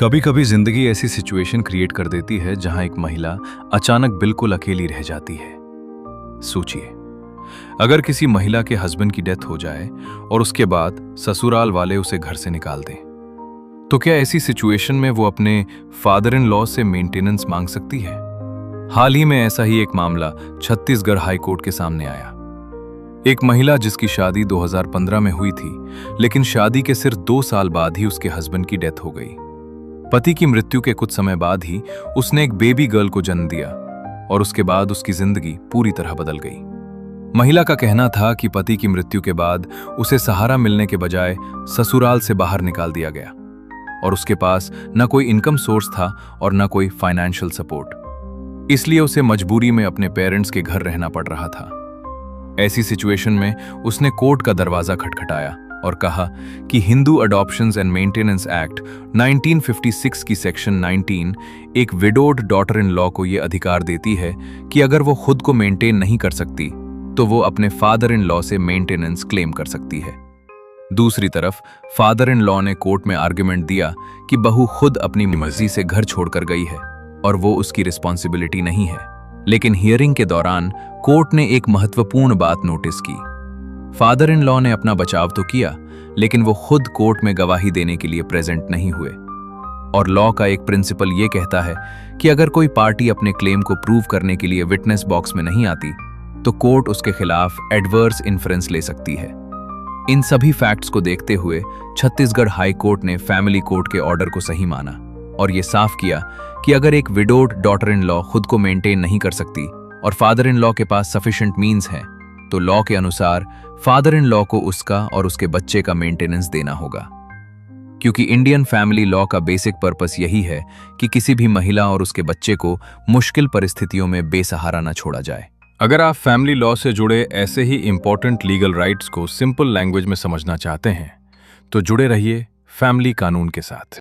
कभी कभी जिंदगी ऐसी सिचुएशन क्रिएट कर देती है जहां एक महिला अचानक बिल्कुल अकेली रह जाती है। सोचिए, अगर किसी महिला के हस्बैंड की डेथ हो जाए और उसके बाद ससुराल वाले उसे घर से निकाल दें, तो क्या ऐसी सिचुएशन में वो अपने फादर इन लॉ से मेंटेनेंस मांग सकती है? हाल ही में ऐसा ही एक मामला छत्तीसगढ़ हाई कोर्ट के सामने आया। एक महिला जिसकी शादी 2015 में हुई थी, लेकिन शादी के सिर्फ 2 साल बाद ही उसके हस्बैंड की डेथ हो गई। पति की मृत्यु के कुछ समय बाद ही उसने एक बेबी गर्ल को जन्म दिया और उसके बाद उसकी जिंदगी पूरी तरह बदल गई। महिला का कहना था कि पति की मृत्यु के बाद उसे सहारा मिलने के बजाय ससुराल से बाहर निकाल दिया गया और उसके पास न कोई इनकम सोर्स था और न कोई फाइनेंशियल सपोर्ट। इसलिए उसे मजबूरी में अपने पेरेंट्स के घर रहना पड़ रहा था। ऐसी सिचुएशन में उसने कोर्ट का दरवाजा खटखटाया और कहा कि Hindu adoptions and maintenance act 1956 की सेक्शन 19 एक विडोड डॉटर इन लॉ को यह अधिकार देती है कि अगर वो खुद को मेंटेन नहीं कर सकती तो वो अपने फादर इन लॉ से मेंटेनेंस क्लेम कर सकती है। दूसरी तरफ फादर इन लॉ ने कोर्ट में आर्गुमेंट दिया कि बहू खुद अपनी मर्जी से घर छोड़कर गई है और वो उसकी रिस्पॉन्सिबिलिटी नहीं है। लेकिन हियरिंग के दौरान कोर्ट ने एक महत्वपूर्ण बात नोटिस की। फादर इन लॉ ने अपना बचाव तो किया, लेकिन वो खुद कोर्ट में गवाही देने के लिए प्रेजेंट नहीं हुए। और लॉ का एक प्रिंसिपल ये कहता है कि अगर कोई पार्टी अपने क्लेम को प्रूव करने के लिए विटनेस बॉक्स में नहीं आती तो कोर्ट उसके खिलाफ एडवर्स इन्फ्रेंस ले सकती है। इन सभी फैक्ट्स को देखते हुए छत्तीसगढ़ हाई कोर्ट ने फैमिली कोर्ट के ऑर्डर को सही माना और ये साफ किया कि अगर एक विडोड डॉटर इन लॉ खुद को मेंटेन नहीं कर सकती और फादर इन लॉ के पास सफिशिएंट मीन्स हैं, तो लॉ के अनुसार फादर इन लॉ को उसका और उसके बच्चे का मेंटेनेंस देना होगा। क्योंकि इंडियन फैमिली लॉ का बेसिक पर्पस यही है कि किसी भी महिला और उसके बच्चे को मुश्किल परिस्थितियों में बेसहारा न छोड़ा जाए। अगर आप फैमिली लॉ से जुड़े ऐसे ही इंपॉर्टेंट लीगल राइट्स को सिंपल लैंग्वेज में समझना चाहते हैं तो जुड़े रहिए फैमिली कानून के साथ।